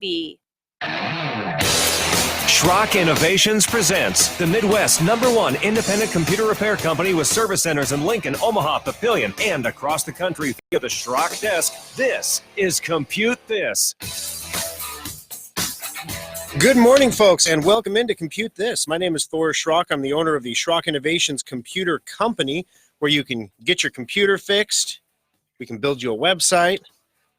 be. Schrock Innovations presents the Midwest #1 independent computer repair company with service centers in Lincoln, Omaha, Papillion, and across the country via the Schrock desk. This is ComputeThis. Good morning, folks, and welcome into ComputeThis. My name is Thor Schrock. I'm the owner of the Schrock Innovations Computer Company, where you can get your computer fixed, we can build you a website,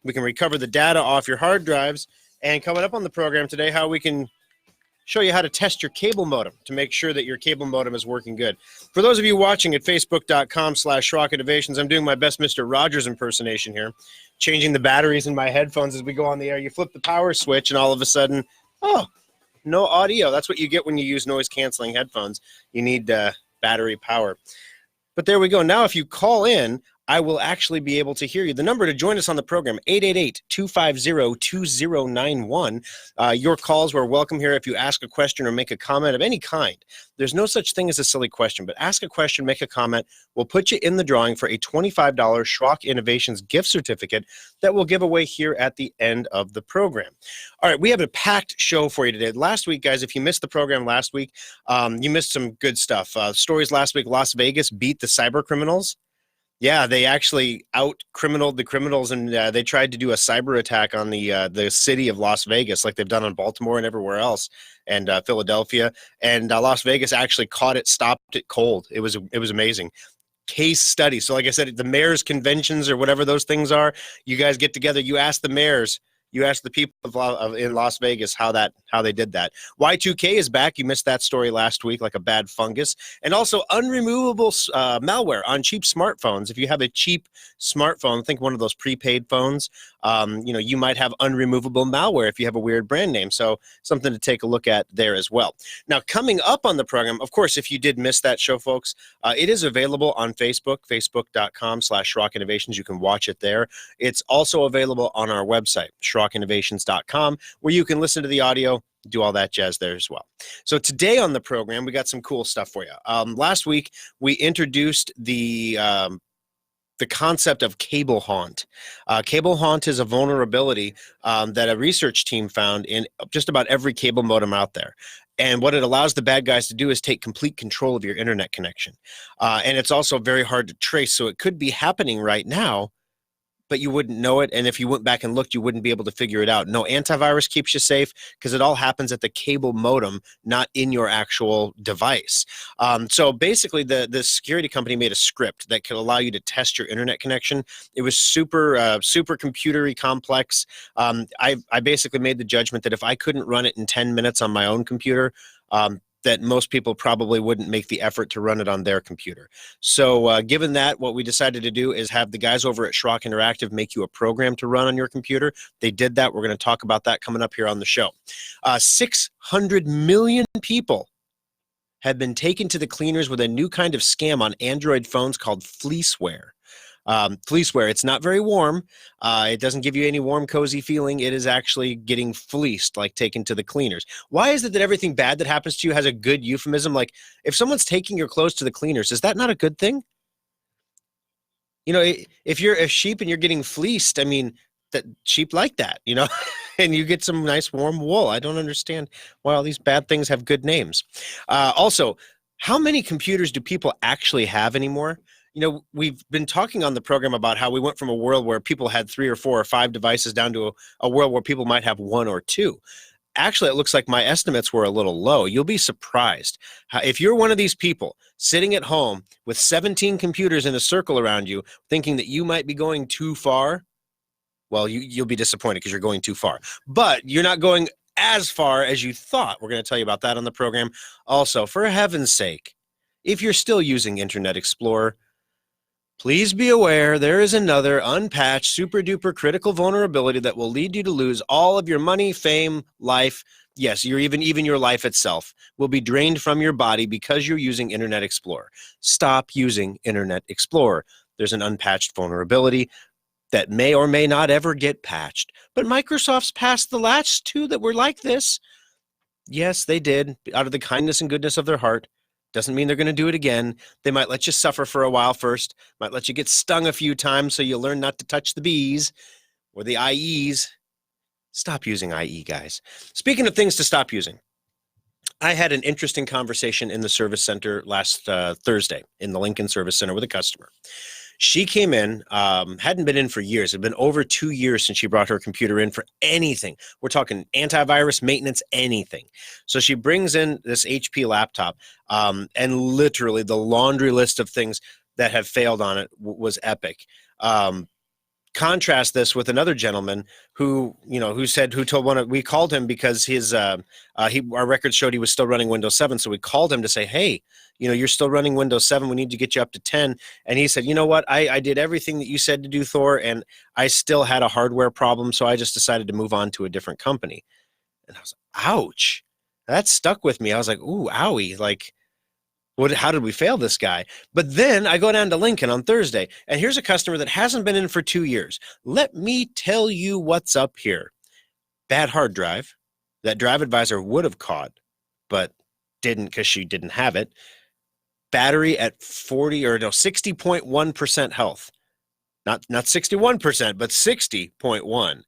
we can recover the data off your hard drives, and coming up on the program today, how we can show you how to test your cable modem to make sure that your cable modem is working good. For those of you watching at facebook.com/Schrock Innovations, I'm doing my best Mr. Rogers impersonation here, changing the batteries in my headphones as we go on the air. You flip the power switch and all of a sudden, oh, no audio. That's what you get when you use noise-canceling headphones. You need battery power. But there we go. Now if you call in, I will actually be able to hear you. The number to join us on the program, 888-250-2091. Your calls were welcome here if you ask a question or make a comment of any kind. There's no such thing as a silly question, but ask a question, make a comment. We'll put you in the drawing for a $25 Schrock Innovations gift certificate that we'll give away here at the end of the program. All right, we have a packed show for you today. Last week, guys, if you missed the program last week, you missed some good stuff. Stories last week, Las Vegas beat the cyber criminals. Yeah, they actually out-criminaled the criminals, and they tried to do a cyber attack on the city of Las Vegas, like they've done on Baltimore and everywhere else, and Philadelphia. And Las Vegas actually caught it, stopped it cold. It was amazing. Case study. So like I said, the mayor's conventions or whatever those things are, you guys get together, you ask the mayors, you ask the people in Las Vegas how they did that. Y2K is back. You missed that story last week, like a bad fungus. And also unremovable malware on cheap smartphones. If you have a cheap smartphone, think one of those prepaid phones, you might have unremovable malware if you have a weird brand name. So something to take a look at there as well. Now, coming up on the program, of course, if you did miss that show, folks, it is available on Facebook, facebook.com/Schrock Innovations. You can watch it there. It's also available on our website, SchrockInnovations.com, where you can listen to the audio, do all that jazz there as well. So today on the program, we got some cool stuff for you. Last week, we introduced the concept of cable haunt. Cable haunt is a vulnerability that a research team found in just about every cable modem out there. And what it allows the bad guys to do is take complete control of your internet connection. And it's also very hard to trace, so it could be happening right now, but you wouldn't know it. And if you went back and looked, you wouldn't be able to figure it out. No antivirus keeps you safe because it all happens at the cable modem, not in your actual device. So basically, the security company made a script that could allow you to test your internet connection. It was super computery complex. I basically made the judgment that if I couldn't run it in 10 minutes on my own computer, that most people probably wouldn't make the effort to run it on their computer. So given that, what we decided to do is have the guys over at Schrock Interactive make you a program to run on your computer. They did that. We're going to talk about that coming up here on the show. 600 million people have been taken to the cleaners with a new kind of scam on Android phones called fleeceware. Fleeceware, it's not very warm. It doesn't give you any warm, cozy feeling. It is actually getting fleeced, like taken to the cleaners. Why is it that everything bad that happens to you has a good euphemism? Like, if someone's taking your clothes to the cleaners, is that not a good thing? You know, if you're a sheep and you're getting fleeced, I mean, that sheep like that, and you get some nice warm wool. I don't understand why all these bad things have good names. Also, how many computers do people actually have anymore? We've been talking on the program about how we went from a world where people had 3 or 4 or 5 devices down to a world where people might have 1 or 2. Actually, it looks like my estimates were a little low. You'll be surprised. If you're one of these people sitting at home with 17 computers in a circle around you, thinking that you might be going too far, well, you'll be disappointed because you're going too far. But you're not going as far as you thought. We're going to tell you about that on the program. Also, for heaven's sake, if you're still using Internet Explorer, please be aware there is another unpatched, super-duper critical vulnerability that will lead you to lose all of your money, fame, life. Yes, even your life itself will be drained from your body because you're using Internet Explorer. Stop using Internet Explorer. There's an unpatched vulnerability that may or may not ever get patched. But Microsoft's passed the latch too that we're like this. Yes, they did, out of the kindness and goodness of their heart. Doesn't mean they're going to do it again. They might let you suffer for a while first, might let you get stung a few times so you learn not to touch the B's or the IEs. Stop using IE, guys. Speaking of things to stop using, I had an interesting conversation in the service center last Thursday in the Lincoln Service Center with a customer. She came in, hadn't been in for years. It had been over 2 years since she brought her computer in for anything. We're talking antivirus, maintenance, anything. So she brings in this HP laptop, and literally the laundry list of things that have failed on it was epic. Contrast this with another gentleman who we called him because his our records showed he was still running Windows 7. So we called him to say, hey, you're still running Windows 7. We need to get you up to 10. And he said, you know what? I did everything that you said to do, Thor, and I still had a hardware problem. So I just decided to move on to a different company. And I was like, ouch, that stuck with me. I was like, ooh, owie. Like, how did we fail this guy? But then I go down to Lincoln on Thursday, and here's a customer that hasn't been in for 2 years. Let me tell you what's up here. Bad hard drive that Drive Advisor would have caught, but didn't because she didn't have it. Battery at 60.1% health. Not 61%, but 60.1.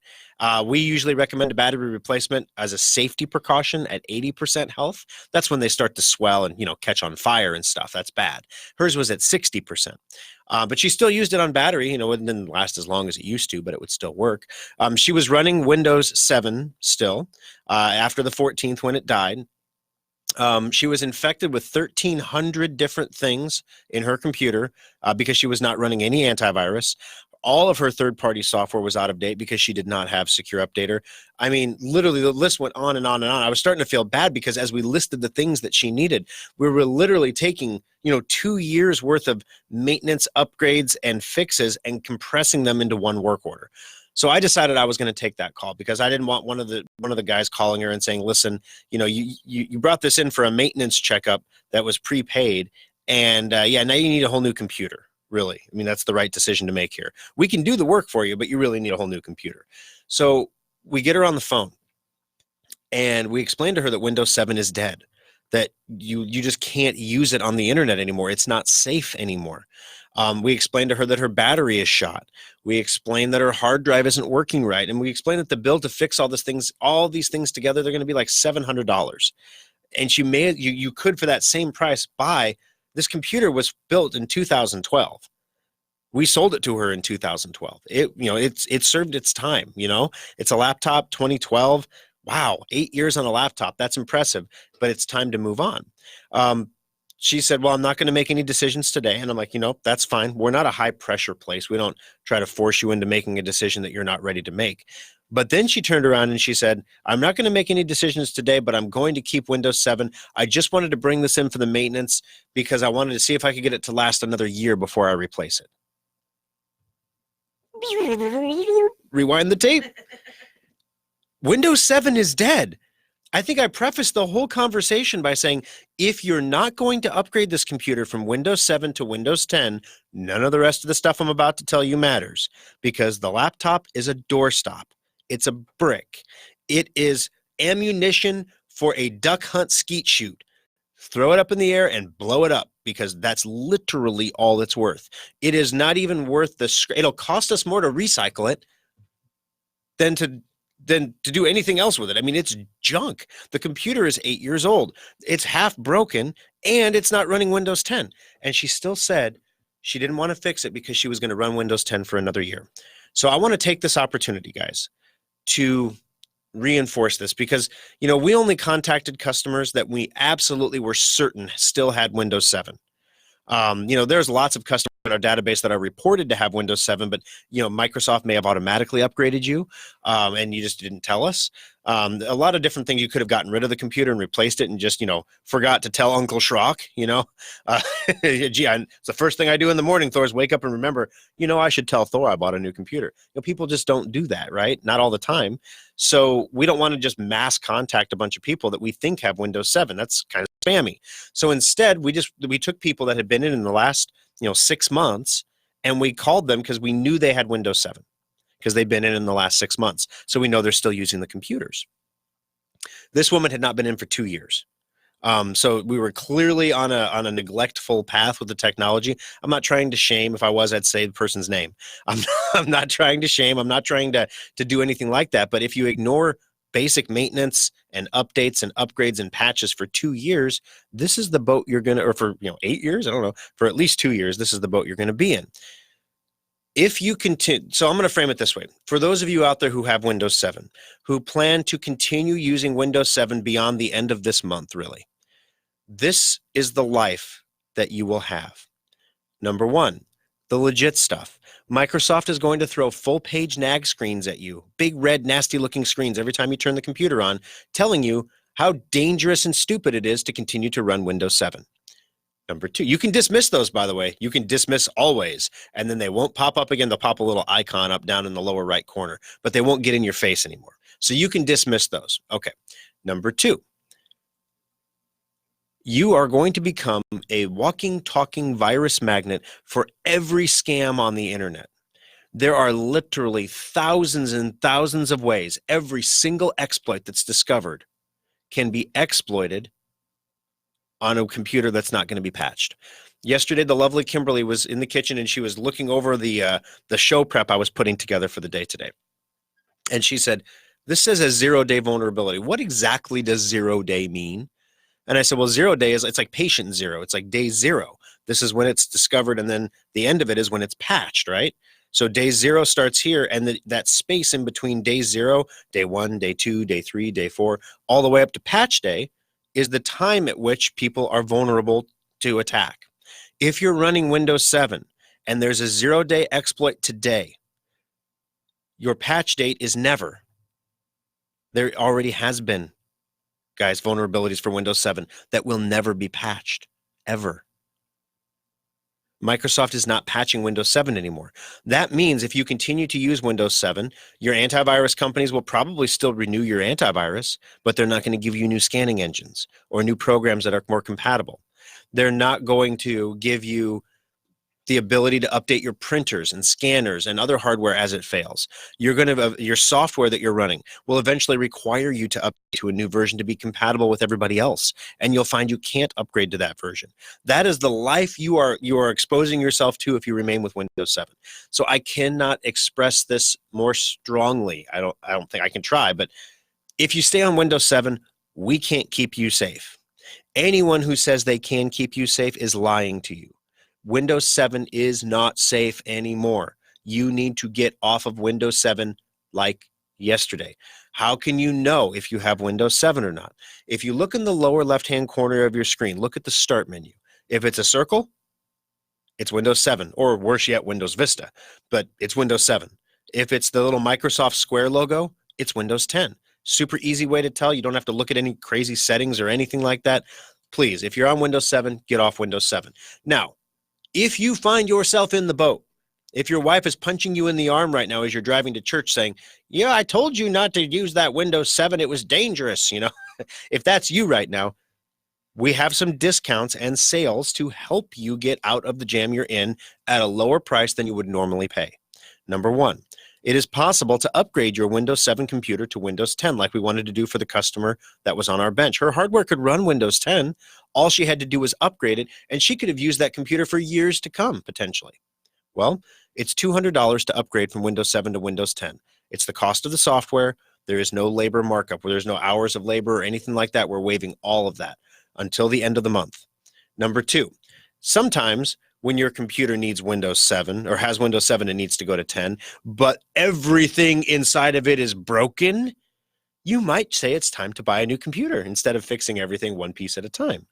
We usually recommend a battery replacement as a safety precaution at 80% health. That's when they start to swell and catch on fire and stuff. That's bad. Hers was at 60%, but she still used it on battery. It didn't last as long as it used to, but it would still work. She was running Windows 7 still after the 14th when it died. She was infected with 1,300 different things in her computer because she was not running any antivirus. All of her third-party software was out of date because she did not have Secure Updater. I mean, literally, the list went on and on and on. I was starting to feel bad because as we listed the things that she needed, we were literally taking 2 years worth of maintenance, upgrades, and fixes and compressing them into one work order. So I decided I was going to take that call because I didn't want one of the guys calling her and saying, listen, you brought this in for a maintenance checkup that was prepaid, and now you need a whole new computer. Really, I mean, that's the right decision to make here. We can do the work for you, but you really need a whole new computer. So we get her on the phone, and we explain to her that Windows 7 is dead, that you just can't use it on the internet anymore. It's not safe anymore. We explained to her that her battery is shot. We explained that her hard drive isn't working right. And we explained that the bill to fix all these things together, they're going to be like $700. And you could, for that same price, buy this computer. Was built in 2012. We sold it to her in 2012. It served its time. It's a laptop, 2012. Wow, 8 years on a laptop. That's impressive, but it's time to move on. She said, well, I'm not going to make any decisions today. And I'm like, that's fine. We're not a high pressure place. We don't try to force you into making a decision that you're not ready to make. But then she turned around and she said, I'm not going to make any decisions today, but I'm going to keep Windows 7. I just wanted to bring this in for the maintenance because I wanted to see if I could get it to last another year before I replace it. Rewind the tape. Windows 7 is dead. I think I prefaced the whole conversation by saying, if you're not going to upgrade this computer from Windows 7 to Windows 10, none of the rest of the stuff I'm about to tell you matters, because the laptop is a doorstop. It's a brick. It is ammunition for a duck hunt skeet shoot. Throw it up in the air and blow it up, because that's literally all it's worth. It is not even worth it'll cost us more to recycle it than to do anything else with it. I mean, it's junk. The computer is 8 years old. It's half broken, and it's not running Windows 10. And she still said she didn't want to fix it because she was going to run Windows 10 for another year. So I want to take this opportunity, guys, to reinforce this, because, we only contacted customers that we absolutely were certain still had Windows 7. There's lots of customers in our database that are reported to have Windows 7, but Microsoft may have automatically upgraded you, and you just didn't tell us. A lot of different things. You could have gotten rid of the computer and replaced it, and just forgot to tell Uncle Schrock. Gee, it's the first thing I do in the morning, Thor, is wake up and remember. I should tell Thor I bought a new computer. People just don't do that, right? Not all the time. So we don't want to just mass contact a bunch of people that we think have Windows 7. That's kind of spammy. So instead, we took people that had been in the last 6 months, and we called them because we knew they had Windows 7 because they've been in the last 6 months. So we know they're still using the computers. This woman had not been in for 2 years. So we were clearly on a neglectful path with the technology. I'm not trying to shame. If I was, I'd say the person's name. I'm, I'm not trying to shame. I'm not trying to do anything like that. But if you ignore basic maintenance and updates and upgrades and patches for 2 years, this is the boat you're going to, or for 8 years, I don't know, for at least 2 years, this is the boat you're going to be in. If you continue, so I'm going to frame it this way. For those of you out there who have Windows 7, who plan to continue using Windows 7 beyond the end of this month, really, this is the life that you will have. Number one, the legit stuff. Microsoft is going to throw full-page nag screens at you, big red nasty-looking screens every time you turn the computer on, telling you how dangerous and stupid it is to continue to run Windows 7. Number two, you can dismiss those, by the way. You can dismiss always, and then they won't pop up again. They'll pop a little icon up down in the lower right corner, but they won't get in your face anymore. So you can dismiss those. Okay. Number two, you are going to become a walking, talking virus magnet for every scam on the internet. There are literally thousands and thousands of ways every single exploit that's discovered can be exploited on a computer that's not going to be patched. Yesterday, the lovely Kimberly was in the kitchen and she was looking over the show prep I was putting together for the day today. And she said, this says a 0-day vulnerability. What exactly does 0-day mean? And I said, well, 0-day it's like patient zero. It's like day zero. This is when it's discovered, and then the end of it is when it's patched, right? So day zero starts here, and that space in between day zero, day 1, day 2, day 3, day 4, all the way up to patch day is the time at which people are vulnerable to attack. If you're running Windows 7 and there's a 0-day exploit today, your patch date is never. There already has been, guys, vulnerabilities for Windows 7 that will never be patched, ever. Microsoft is not patching Windows 7 anymore. That means if you continue to use Windows 7, your antivirus companies will probably still renew your antivirus, but they're not going to give you new scanning engines or new programs that are more compatible. They're not going to give you the ability to update your printers and scanners and other hardware as it fails. Your software that you're running will eventually require you to update to a new version to be compatible with everybody else, and you'll find you can't upgrade to that version. That is the life you are exposing yourself to if you remain with Windows 7. So I cannot express this more strongly. I don't think I can try, but if you stay on Windows 7, we can't keep you safe. Anyone who says they can keep you safe is lying to you. Windows 7 is not safe anymore. You need to get off of Windows 7 like yesterday. How can you know if you have Windows 7 or not? If you look in the lower left-hand corner of your screen, look at the Start menu. If it's a circle, it's Windows 7, or worse yet, Windows Vista, but it's Windows 7. If it's the little Microsoft Square logo, it's Windows 10. Super easy way to tell. You don't have to look at any crazy settings or anything like that. Please, if you're on Windows 7, get off Windows 7. Now, if you find yourself in the boat, if your wife is punching you in the arm right now as you're driving to church saying, yeah, I told you not to use that Windows 7, it was dangerous, if that's you right now, we have some discounts and sales to help you get out of the jam you're in at a lower price than you would normally pay. Number one, it is possible to upgrade your Windows 7 computer to Windows 10 like we wanted to do for the customer that was on our bench. Her hardware could run Windows 10. All she had to do was upgrade it, and she could have used that computer for years to come, potentially. Well, it's $200 to upgrade from Windows 7 to Windows 10. It's the cost of the software. There is no labor markup, where there's no hours of labor or anything like that. We're waiving all of that until the end of the month. Number two, sometimes when your computer needs Windows 7 or has Windows 7 and needs to go to 10, but everything inside of it is broken, you might say it's time to buy a new computer instead of fixing everything one piece at a time.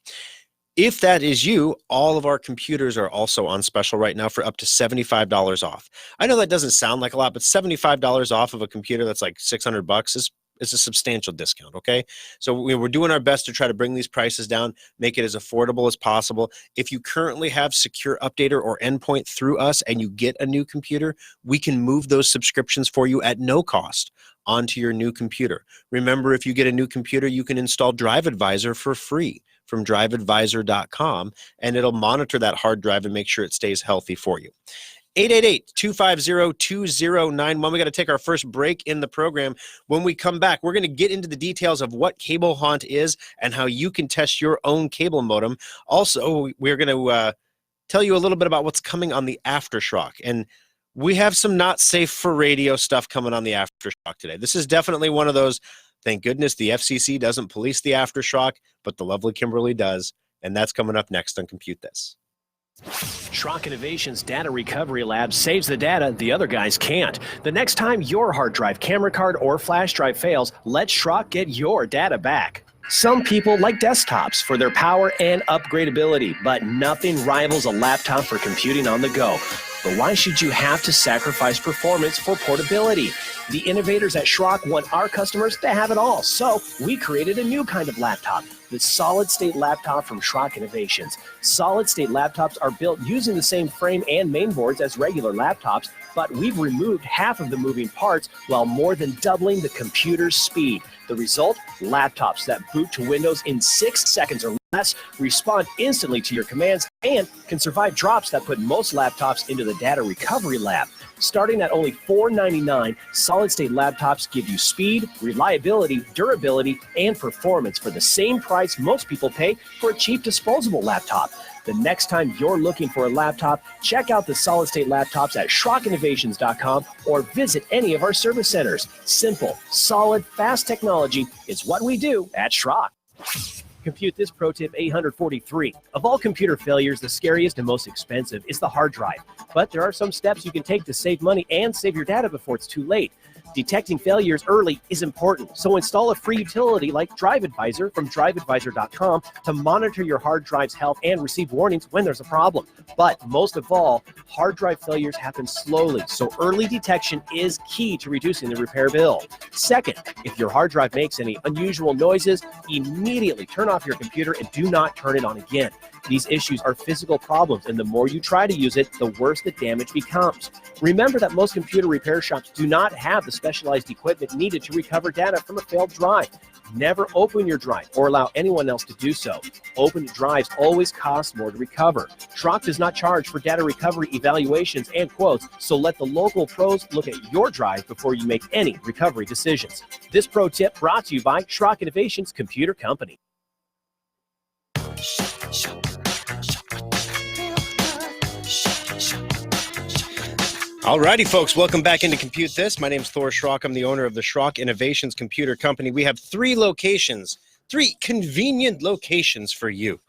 If that is you, all of our computers are also on special right now for up to $75 off. I know that doesn't sound like a lot, but $75 off of a computer that's like $600 is a substantial discount, okay? So we're doing our best to try to bring these prices down, make it as affordable as possible. If you currently have Secure Updater or Endpoint through us and you get a new computer, we can move those subscriptions for you at no cost onto your new computer. Remember, if you get a new computer, you can install Drive Advisor for free from driveadvisor.com, and it'll monitor that hard drive and make sure it stays healthy for you. 888-250-2091. We got to take our first break in the program. When we come back, we're going to get into the details of what Cable Haunt is and how you can test your own cable modem. Also, we're going to tell you a little bit about what's coming on the Aftershock. And we have some not safe for radio stuff coming on the Aftershock today. This is definitely one of those, thank goodness the FCC doesn't police the Aftershock, but the lovely Kimberly does. And that's coming up next on Compute This. Schrock Innovations Data Recovery Lab saves the data the other guys can't. The next time your hard drive, camera card, or flash drive fails, let Schrock get your data back. Some people like desktops for their power and upgradability, but nothing rivals a laptop for computing on the go. But why should you have to sacrifice performance for portability? The innovators at Schrock want our customers to have it all, so we created a new kind of laptop, the solid-state laptop from Schrock Innovations. Solid-state laptops are built using the same frame and mainboards as regular laptops, but we've removed half of the moving parts while more than doubling the computer's speed. The result? Laptops that boot to Windows in 6 seconds or less, respond instantly to your commands, and can survive drops that put most laptops into the data recovery lab. Starting at only $499, solid-state laptops give you speed, reliability, durability, and performance for the same price most people pay for a cheap disposable laptop. The next time you're looking for a laptop, check out the solid-state laptops at SchrockInnovations.com or visit any of our service centers. Simple, solid, fast technology is what we do at Schrock. Compute This Pro Tip 843. Of all computer failures, the scariest and most expensive is the hard drive. But there are some steps you can take to save money and save your data before it's too late. Detecting failures early is important, so install a free utility like Drive Advisor from driveadvisor.com to monitor your hard drive's health and receive warnings when there's a problem. But most of all, hard drive failures happen slowly, so early detection is key to reducing the repair bill. Second, if your hard drive makes any unusual noises, immediately turn off your computer and do not turn it on again. These issues are physical problems, and the more you try to use it, the worse the damage becomes. Remember that most computer repair shops do not have the specialized equipment needed to recover data from a failed drive. Never open your drive or allow anyone else to do so. Open drives always cost more to recover. Schrock does not charge for data recovery evaluations and quotes, so let the local pros look at your drive before you make any recovery decisions. This pro tip brought to you by Schrock Innovations Computer Company. Alrighty, folks, welcome back into Compute This. My name is Thor Schrock. I'm the owner of the Schrock Innovations Computer Company. We have 3 locations, 3 convenient locations for you.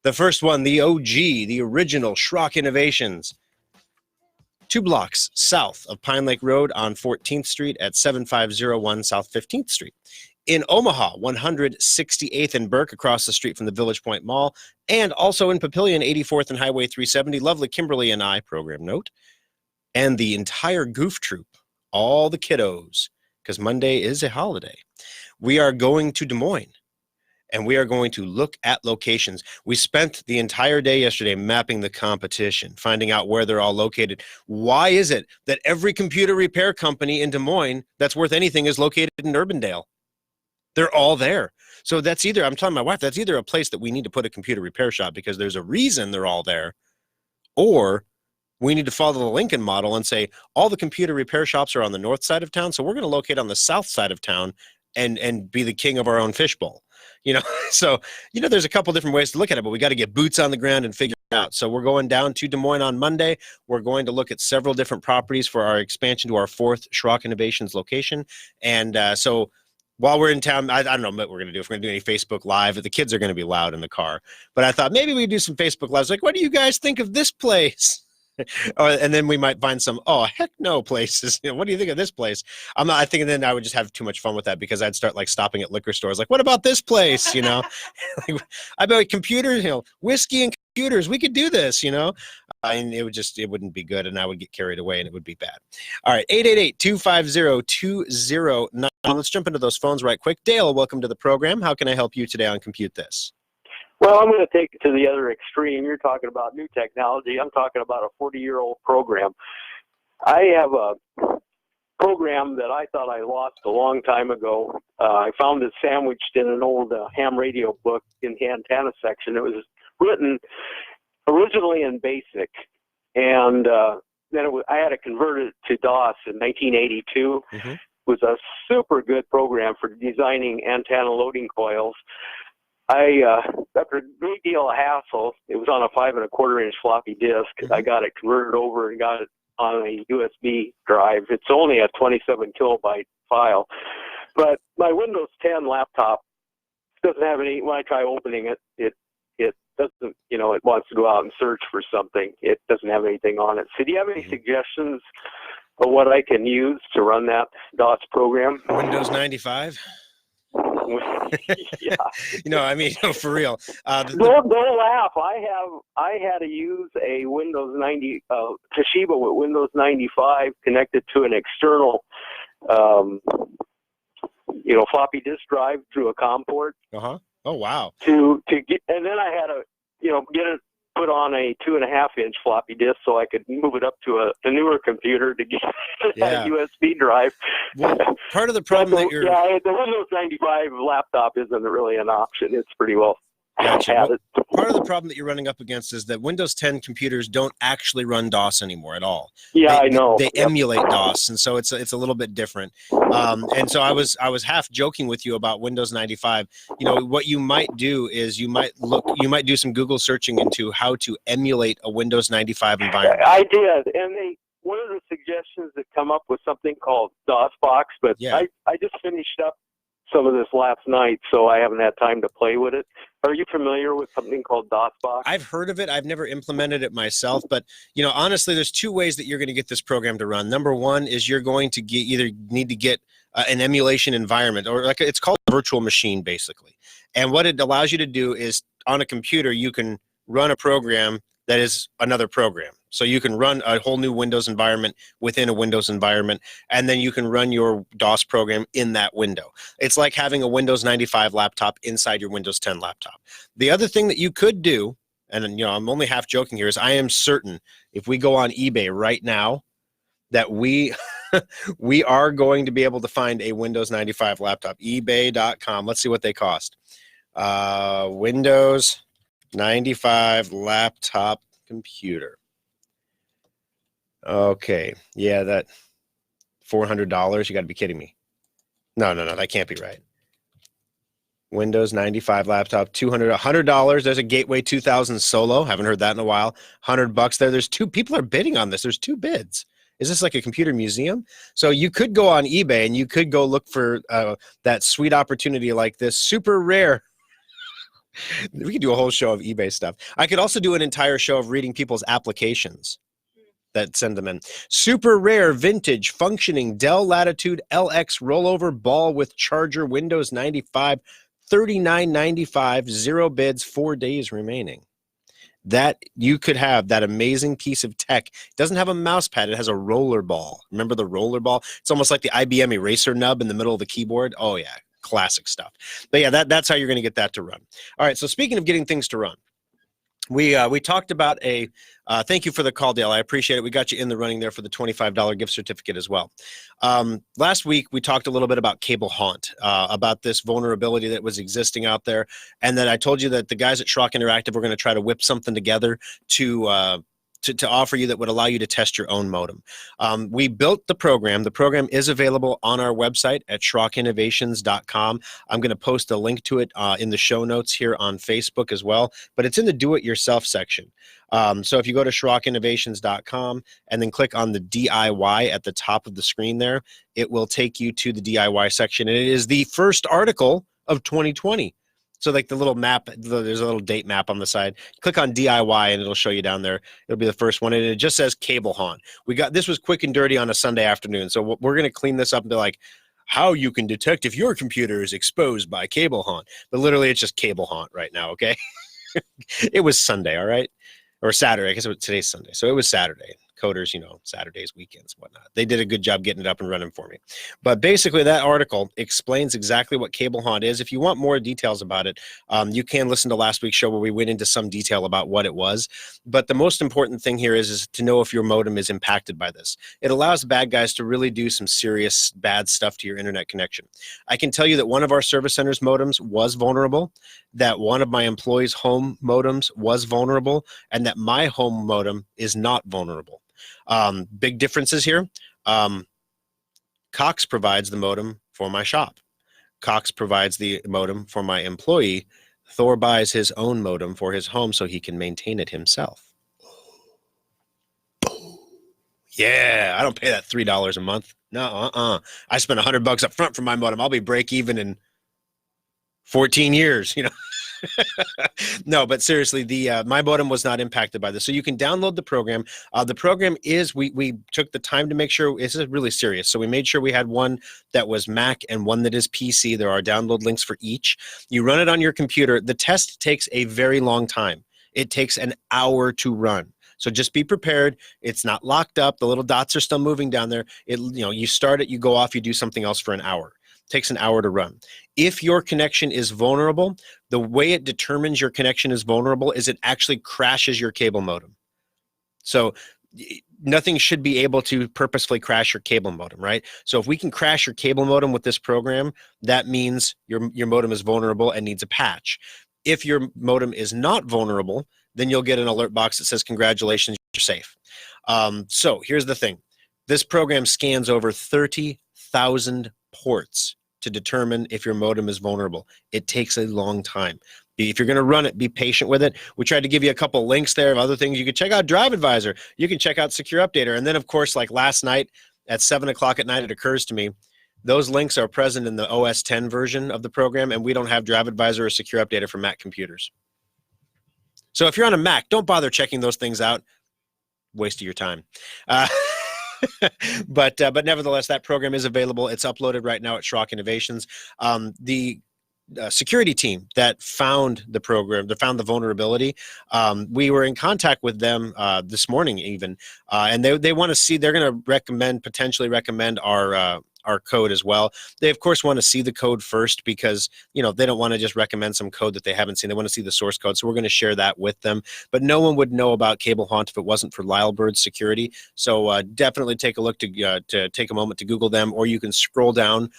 The first one, the OG, the original Schrock Innovations. 2 blocks south of Pine Lake Road on 14th Street at 7501 South 15th Street. In Omaha, 168th and Burke, across the street from the Village Point Mall, and also in Papillion, 84th and Highway 370. Lovely Kimberly and I, program note. And the entire Goof Troop, all the kiddos, because Monday is a holiday. We are going to Des Moines, and we are going to look at locations. We spent the entire day yesterday mapping the competition, finding out where they're all located. Why is it that every computer repair company in Des Moines that's worth anything is located in Urbandale? They're all there. So that's either, I'm telling my wife, that's either a place that we need to put a computer repair shop because there's a reason they're all there, or we need to follow the Lincoln model and say all the computer repair shops are on the north side of town, so we're going to locate on the south side of town and be the king of our own fishbowl. So there's a couple different ways to look at it, but we got to get boots on the ground and figure it out. So we're going down to Des Moines on Monday. We're going to look at several different properties for our expansion to our 4th Schrock Innovations location. And so while we're in town, I don't know what we're going to do. If we're going to do any Facebook Live, the kids are going to be loud in the car. But I thought maybe we do some Facebook Lives. Like, what do you guys think of this place? And then we might find some, heck no places. What do you think of this place? I think then I would just have too much fun with that because I'd start like stopping at liquor stores. Like, what about this place? I bet computers, whiskey and computers, we could do this, and it wouldn't be good. And I would get carried away and it would be bad. All right. 888-250-2091. Let's jump into those phones right quick. Dale, welcome to the program. How can I help you today on Compute This? Well, I'm going to take it to the other extreme. You're talking about new technology. I'm talking about a 40-year-old program. I have a program that I thought I lost a long time ago. I found it sandwiched in an old ham radio book in the antenna section. It was written originally in BASIC, and I had to convert it to DOS in 1982. Mm-hmm. It was a super good program for designing antenna loading coils. After a great deal of hassle, it was on a 5 1/4 inch floppy disk. Mm-hmm. I got it converted over and got it on a USB drive. It's only a 27 kilobyte file, but my Windows 10 laptop doesn't have any. When I try opening it, it doesn't. It wants to go out and search for something. It doesn't have anything on it. So, do you have any suggestions of what I can use to run that DOS program? Windows 95. Yeah. For real. Don't laugh. I had to use a Windows 90 Toshiba with Windows 95 connected to an external, floppy disk drive through a COM port. Uh-huh. Oh, wow. To get, and then I had to, get it put on a 2.5 inch floppy disk so I could move it up to a newer computer to get that USB drive. Well, part of the problem that you're... Yeah, the Windows 95 laptop isn't really an option. It's pretty well... Gotcha. Well, part of the problem that you're running up against is that Windows 10 computers don't actually run DOS anymore at all. Yeah, I know. They emulate DOS, and so it's a little bit different. And so I was half joking with you about Windows 95. What you might do is you might do some Google searching into how to emulate a Windows 95 environment. I did, and one of the suggestions that come up was something called DOSBox, but yeah. I just finished up some of this last night, so I haven't had time to play with it. Are you familiar with something called DOSBox? I've heard of it. I've never implemented it myself, but honestly, there's two ways that you're going to get this program to run. Number one is you're going to either need to get an emulation environment, or it's called a virtual machine, basically. And what it allows you to do is on a computer, you can run a program that is another program. So you can run a whole new Windows environment within a Windows environment, and then you can run your DOS program in that window. It's like having a Windows 95 laptop inside your Windows 10 laptop. The other thing that you could do, and I'm only half joking here, is I am certain if we go on eBay right now that we are going to be able to find a Windows 95 laptop. eBay.com. Let's see what they cost. Windows 95 laptop computer. Okay, yeah, that $400. You got to be kidding me. No, that can't be right. Windows 95 laptop, $100. There's a Gateway 2000 Solo. Haven't heard that in a while. $100 there. There's two people are bidding on this. There's two bids. Is this like a computer museum? So you could go on eBay and you could go look for that sweet opportunity like this. Super rare. We could do a whole show of eBay stuff. I could also do an entire show of reading people's applications that send them in. Super rare, vintage, functioning Dell Latitude LX rollover ball with charger, Windows 95, $39.95, 0 bids, 4 days remaining. That you could have that amazing piece of tech. It doesn't have a mouse pad. It has a roller ball. Remember the roller ball? It's almost like the IBM eraser nub in the middle of the keyboard. Oh, yeah. Classic stuff. But yeah, that's how you're going to get that to run. All right. So speaking of getting things to run, we talked about thank you for the call, Dale. I appreciate it. We got you in the running there for the $25 gift certificate as well. Last week, we talked a little bit about cable haunt, about this vulnerability that was existing out there. And then I told you that the guys at Schrock Interactive were going to try to whip something together to offer you that would allow you to test your own modem. We built the program. The program is available on our website at SchrockInnovations.com. I'm going to post a link to it in the show notes here on Facebook as well, but it's in the do-it-yourself section. So if you go to SchrockInnovations.com and then click on the DIY at the top of the screen there, it will take you to the DIY section. And it is the first article of 2020. So like the little map, there's a little date map on the side. Click on DIY and it'll show you down there. It'll be the first one. And it just says cable haunt. This was quick and dirty on a Sunday afternoon. So we're going to clean this up and be like, how you can detect if your computer is exposed by cable haunt. But literally it's just cable haunt right now, okay? It was Sunday, all right? Or Saturday. I guess today's Sunday. So it was Saturday. Coders, Saturdays, weekends, whatnot. They did a good job getting it up and running for me. But basically, that article explains exactly what cable haunt is. If you want more details about it, you can listen to last week's show where we went into some detail about what it was. But the most important thing here is to know if your modem is impacted by this. It allows bad guys to really do some serious bad stuff to your internet connection. I can tell you that one of our service center's modems was vulnerable, that one of my employees' home modems was vulnerable, and that my home modem is not vulnerable. Big differences here. Cox provides the modem for my shop. Cox provides the modem for my employee. Thor buys his own modem for his home so he can maintain it himself. Yeah, I don't pay that $3 a month. No, I spent $100 up front for my modem. I'll be break even in 14 years, you know. No, but seriously, the my modem was not impacted by this. So you can download the program. The program is, we took the time to make sure, this is really serious. So we made sure we had one that was Mac and one that is PC. There are download links for each. You run it on your computer. The test takes a very long time. It takes an hour to run. So just be prepared. It's not locked up. The little dots are still moving down there. You start it, you go off, you do something else for an hour. It takes an hour to run. If your connection is vulnerable, the way it determines your connection is vulnerable is it actually crashes your cable modem. So nothing should be able to purposefully crash your cable modem, right? So if we can crash your cable modem with this program, that means your modem is vulnerable and needs a patch. If your modem is not vulnerable, then you'll get an alert box that says, congratulations, you're safe. So here's the thing. This program scans over 30,000 ports to determine if your modem is vulnerable. It takes a long time. If you're going to run it, be patient with it. We tried to give you a couple links there of other things. You can check out Drive Advisor. You can check out Secure Updater. And then, of course, like last night at 7 o'clock at night, it occurs to me, those links are present in the OS 10 version of the program, and we don't have Drive Advisor or Secure Updater for Mac computers. So if you're on a Mac, don't bother checking those things out. Waste of your time. But nevertheless, that program is available. It's uploaded right now at Schrock Innovations. The security team that found the program, that found the vulnerability, we were in contact with them this morning even, and they want to see, they're going to potentially recommend our code as well. They of course want to see the code first because, you know, they don't want to just recommend some code that they haven't seen. They want to see the source code. So we're going to share that with them, but no one would know about Cable Haunt if it wasn't for Lylebird's security. So definitely take a look to take a moment to Google them, or you can scroll down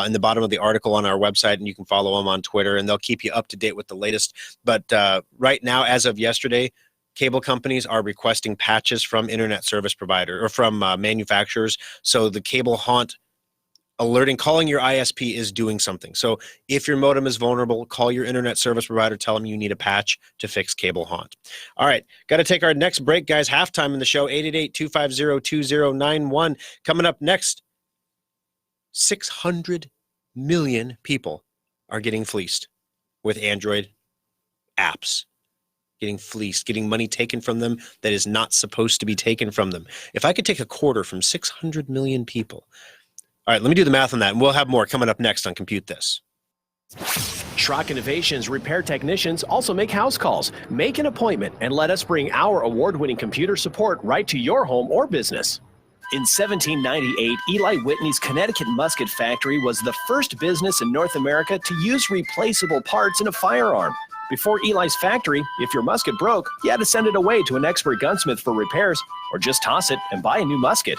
in the bottom of the article on our website and you can follow them on Twitter and they'll keep you up to date with the latest. But right now, as of yesterday, cable companies are requesting patches from internet service provider or from manufacturers. So the Cable Haunt alerting, calling your ISP is doing something. So if your modem is vulnerable, call your internet service provider, tell them you need a patch to fix Cable Haunt. All right, got to take our next break, guys. Halftime in the show, 888-250-2091. Coming up next, 600 million people are getting fleeced with Android apps. Getting fleeced, getting money taken from them that is not supposed to be taken from them. If I could take a quarter from 600 million people. All right, let me do the math on that, and we'll have more coming up next on Compute This. Schrock Innovations repair technicians also make house calls. Make an appointment and let us bring our award-winning computer support right to your home or business. In 1798, Eli Whitney's Connecticut Musket Factory was the first business in North America to use replaceable parts in a firearm. Before Eli's factory, if your musket broke, you had to send it away to an expert gunsmith for repairs, or just toss it and buy a new musket.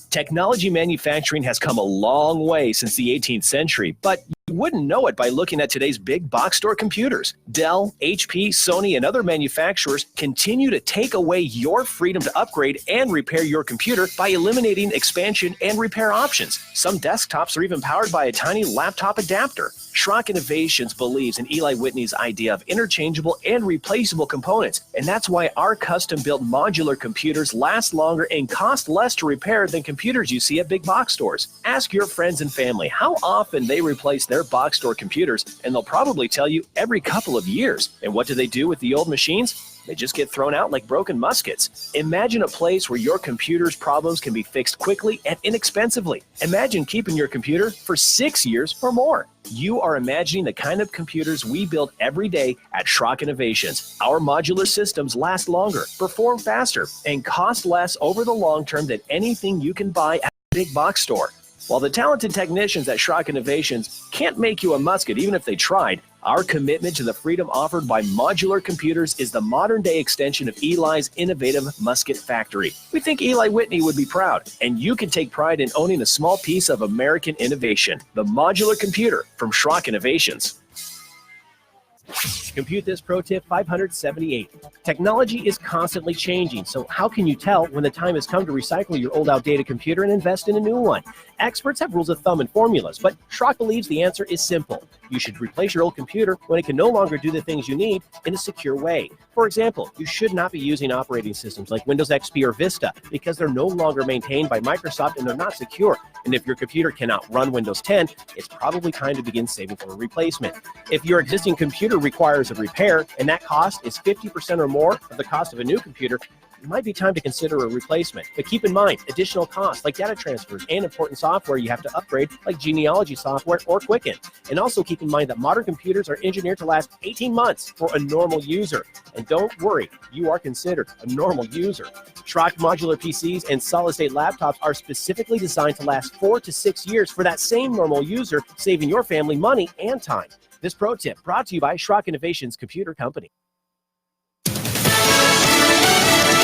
Technology manufacturing has come a long way since the 18th century, but you wouldn't know it by looking at today's big box store computers. Dell, HP, Sony, and other manufacturers continue to take away your freedom to upgrade and repair your computer by eliminating expansion and repair options. Some desktops are even powered by a tiny laptop adapter. Schrock Innovations believes in Eli Whitney's idea of interchangeable and replaceable components, and that's why our custom-built modular computers last longer and cost less to repair than computers you see at big box stores. Ask your friends and family how often they replace their box store computers, and they'll probably tell you every couple of years. And what do they do with the old machines? They just get thrown out like broken muskets. Imagine a place where your computer's problems can be fixed quickly and inexpensively. Imagine keeping your computer for 6 years or more. You are imagining the kind of computers we build every day at Schrock Innovations. Our modular systems last longer, perform faster, and cost less over the long term than anything you can buy at a big box store. While the talented technicians at Schrock Innovations can't make you a musket even if they tried, our commitment to the freedom offered by modular computers is the modern-day extension of Eli's innovative musket factory. We think Eli Whitney would be proud, and you can take pride in owning a small piece of American innovation. The modular computer from Schrock Innovations. Compute This Pro Tip 578. Technology is constantly changing, so how can you tell when the time has come to recycle your old outdated computer and invest in a new one? Experts have rules of thumb and formulas, but Schrock believes the answer is simple. You should replace your old computer when it can no longer do the things you need in a secure way. For example, you should not be using operating systems like Windows XP or Vista because they're no longer maintained by Microsoft and they're not secure. And if your computer cannot run Windows 10, it's probably time to begin saving for a replacement. If your existing computer requires a repair and that cost is 50% or more of the cost of a new computer, it might be time to consider a replacement. But keep in mind, additional costs like data transfers and important software you have to upgrade like genealogy software or Quicken. And also keep in mind that modern computers are engineered to last 18 months for a normal user. And don't worry, you are considered a normal user. Schrock modular PCs and solid-state laptops are specifically designed to last 4 to 6 years for that same normal user, saving your family money and time. This pro tip brought to you by Schrock Innovations Computer Company.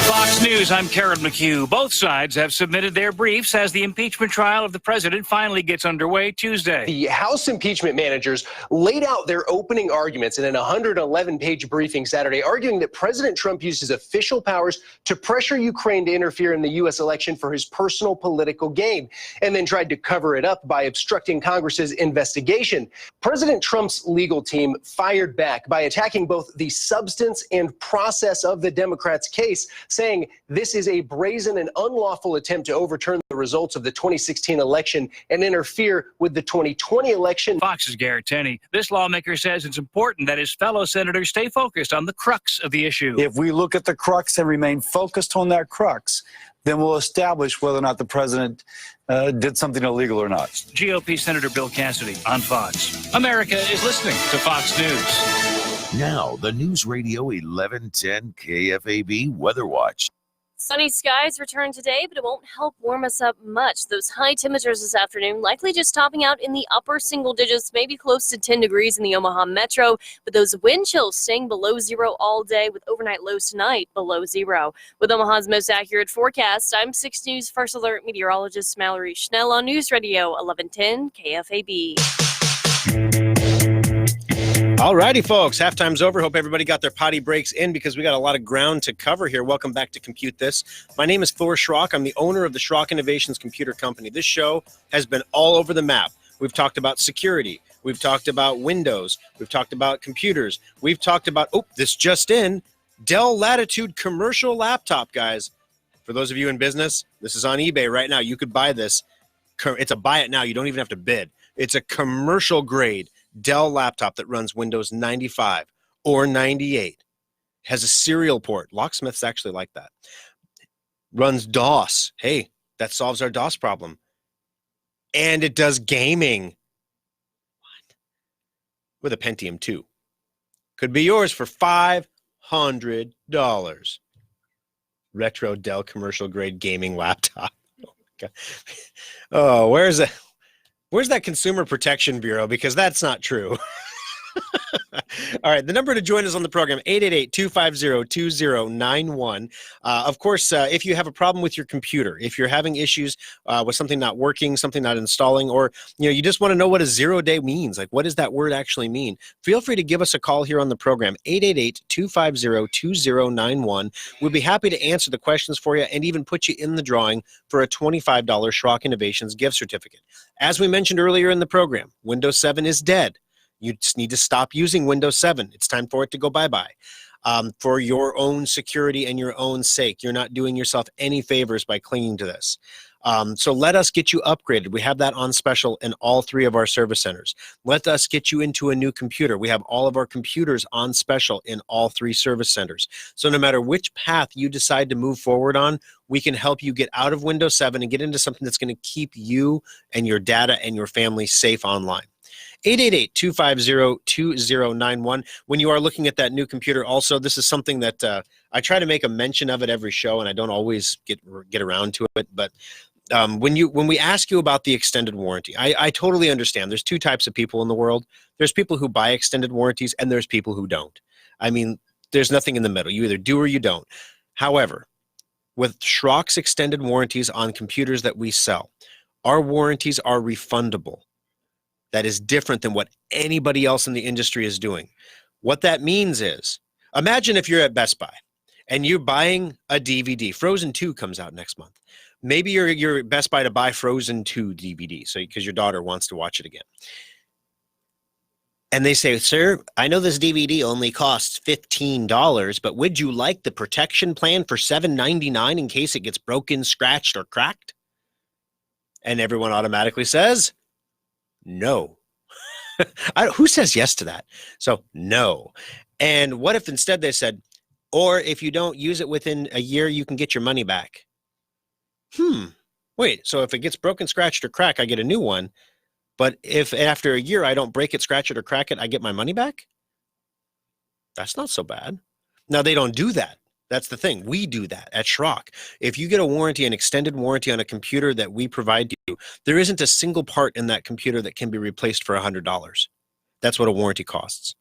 Fox News, I'm Karen McHugh. Both sides have submitted their briefs as the impeachment trial of the president finally gets underway Tuesday. The House impeachment managers laid out their opening arguments in an 111-page briefing Saturday, arguing that President Trump used his official powers to pressure Ukraine to interfere in the U.S. election for his personal political gain, and then tried to cover it up by obstructing Congress's investigation. President Trump's legal team fired back by attacking both the substance and process of the Democrats' case, saying this is a brazen and unlawful attempt to overturn the results of the 2016 election and interfere with the 2020 election. Fox's Garrett Tenney. This lawmaker says it's important that his fellow senators stay focused on the crux of the issue. If we look at the crux and remain focused on that crux, then we'll establish whether or not the president did something illegal or not. GOP Senator Bill Cassidy on Fox. America is listening to Fox News. Now, the News Radio 1110 KFAB Weather Watch. Sunny skies return today, but it won't help warm us up much. Those high temperatures this afternoon likely just topping out in the upper single digits, maybe close to 10 degrees in the Omaha metro, but those wind chills staying below zero all day with overnight lows tonight below zero. With Omaha's most accurate forecast, I'm 6 News First Alert meteorologist Mallory Schnell on News Radio 1110 KFAB. All righty, folks. Halftime's over. Hope everybody got their potty breaks in because we got a lot of ground to cover here. Welcome back to Compute This. My name is Thor Schrock. I'm the owner of the Schrock Innovations Computer Company. This show has been all over the map. We've talked about security. We've talked about Windows. We've talked about computers. We've talked about, this just in, Dell Latitude commercial laptop, guys. For those of you in business, this is on eBay right now. You could buy this. It's a buy it now. You don't even have to bid. It's a commercial grade Dell laptop that runs Windows 95 or 98. Has a serial port. Locksmiths actually like that. Runs DOS. Hey, that solves our DOS problem. And it does gaming. What? With a Pentium 2. Could be yours for $500. Retro Dell commercial grade gaming laptop. Oh, my God. Oh, where's that Consumer Protection Bureau? Because that's not true. All right, the number to join us on the program, 888-250-2091. Of course, if you have a problem with your computer, if you're having issues with something not working, something not installing, or you just want to know what a 0 day means, like what does that word actually mean, feel free to give us a call here on the program, 888-250-2091. We'll be happy to answer the questions for you and even put you in the drawing for a $25 Schrock Innovations gift certificate. As we mentioned earlier in the program, Windows 7 is dead. You just need to stop using Windows 7. It's time for it to go bye-bye. For your own security and your own sake, you're not doing yourself any favors by clinging to this. So let us get you upgraded. We have that on special in all 3 of our service centers. Let us get you into a new computer. We have all of our computers on special in all 3 service centers. So no matter which path you decide to move forward on, we can help you get out of Windows 7 and get into something that's going to keep you and your data and your family safe online. 888-250-2091. When you are looking at that new computer, also, this is something that I try to make a mention of at every show, and I don't always get around to it. But when we ask you about the extended warranty, I totally understand. There's 2 types of people in the world. There's people who buy extended warranties, and there's people who don't. I mean, there's nothing in the middle. You either do or you don't. However, with Schrock's extended warranties on computers that we sell, our warranties are refundable. That is different than what anybody else in the industry is doing. What that means is, imagine if you're at Best Buy and you're buying a DVD. Frozen 2 comes out next month. Maybe you're at Best Buy to buy Frozen 2 DVD, so because your daughter wants to watch it again. And they say, sir, I know this DVD only costs $15, but would you like the protection plan for $7.99 in case it gets broken, scratched, or cracked? And everyone automatically says, no. Who says yes to that? So, no. And what if instead they said, or if you don't use it within a year, you can get your money back? Wait, so if it gets broken, scratched, or cracked, I get a new one. But if after a year I don't break it, scratch it, or crack it, I get my money back? That's not so bad. Now, they don't do that. That's the thing. We do that at Schrock. If you get a warranty, an extended warranty on a computer that we provide to you, there isn't a single part in that computer that can be replaced for $100. That's what a warranty costs.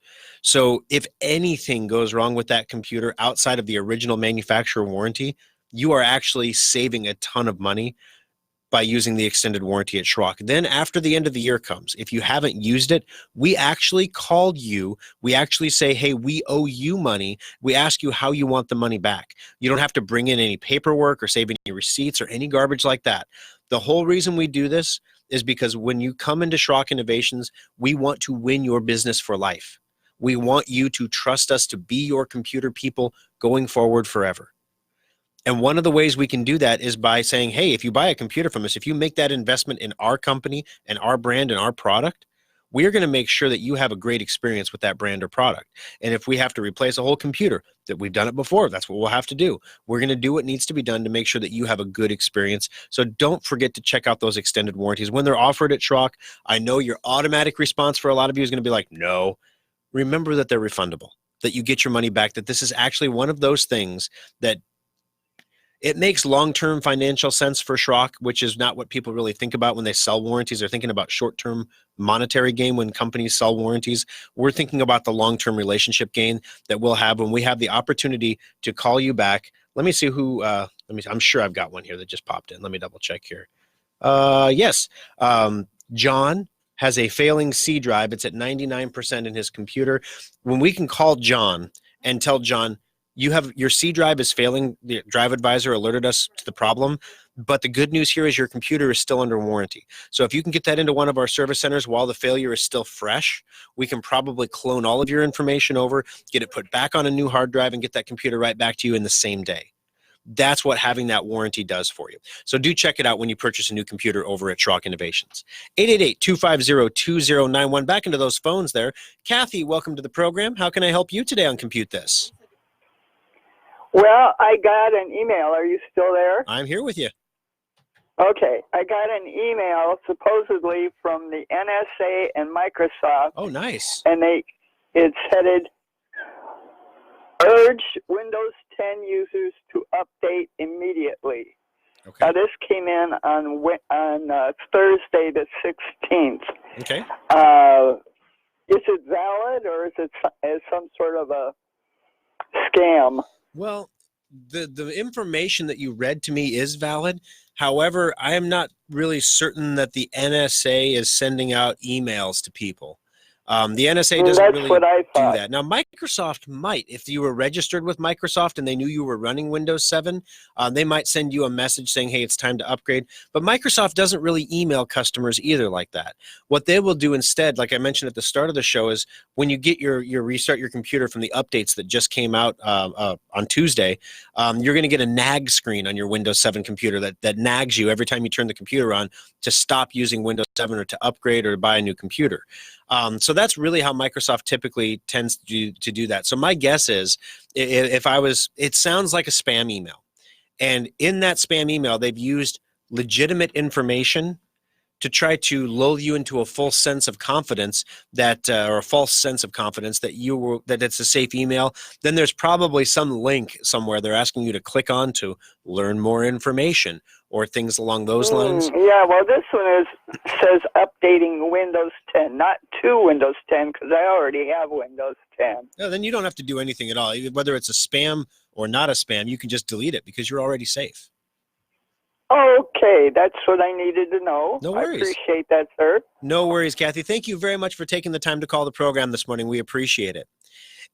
So if anything goes wrong with that computer outside of the original manufacturer warranty, you are actually saving a ton of money by using the extended warranty at Schrock. Then after the end of the year comes, if you haven't used it, we actually called you. We actually say, hey, we owe you money. We ask you how you want the money back. You don't have to bring in any paperwork or save any receipts or any garbage like that. The whole reason we do this is because when you come into Schrock Innovations, we want to win your business for life. We want you to trust us to be your computer people going forward forever. And one of the ways we can do that is by saying, hey, if you buy a computer from us, if you make that investment in our company and our brand and our product, we're going to make sure that you have a great experience with that brand or product. And if we have to replace a whole computer, that we've done it before, that's what we'll have to do. We're going to do what needs to be done to make sure that you have a good experience. So don't forget to check out those extended warranties. When they're offered at Schrock, I know your automatic response for a lot of you is going to be like, no. Remember that they're refundable, that you get your money back, that this is actually one of those things that it makes long-term financial sense for Schrock, which is not what people really think about when they sell warranties. They're thinking about short-term monetary gain when companies sell warranties. We're thinking about the long-term relationship gain that we'll have when we have the opportunity to call you back. Let me see who, I'm sure I've got one here that just popped in. Let me double check here. Yes, John has a failing C drive. It's at 99% in his computer. When we can call John and tell John, you have your C drive is failing. The Drive Advisor alerted us to the problem, but the good news here is your computer is still under warranty. So if you can get that into one of our service centers while the failure is still fresh, we can probably clone all of your information over, get it put back on a new hard drive, and get that computer right back to you in the same day. That's what having that warranty does for you. So do check it out when you purchase a new computer over at Schrock Innovations. 888-250-2091. Back into those phones there. Kathy, welcome to the program. How can I help you today on ComputeThis? Well, I got an email. Are you still there? I'm here with you. Okay. I got an email supposedly from the NSA and Microsoft. Oh, nice. And it's headed, urge Windows 10 users to update immediately. Okay. Now, this came in on Thursday the 16th. Okay. Is it valid, or is it some sort of a scam? Well, the information that you read to me is valid. However, I am not really certain that the NSA is sending out emails to people. The NSA doesn't really do that. Now, Microsoft might. If you were registered with Microsoft and they knew you were running Windows 7, they might send you a message saying, hey, it's time to upgrade. But Microsoft doesn't really email customers either like that. What they will do instead, like I mentioned at the start of the show, is when you get your restart your computer from the updates that just came out on Tuesday, you're going to get a nag screen on your Windows 7 computer that nags you every time you turn the computer on to stop using Windows 7 or to upgrade or to buy a new computer. So that's really how Microsoft typically tends to do that. So my guess is, it sounds like a spam email. And in that spam email, they've used legitimate information to try to lull you into a false sense of confidence that it's a safe email. Then there's probably some link somewhere they're asking you to click on to learn more information or things along those lines. Yeah, well, this one says updating Windows 10, not to Windows 10, because I already have Windows 10. No, then you don't have to do anything at all. Whether it's a spam or not a spam, you can just delete it because you're already safe. Okay, that's what I needed to know. No worries. I appreciate that, sir. No worries, Kathy. Thank you very much for taking the time to call the program this morning. We appreciate it.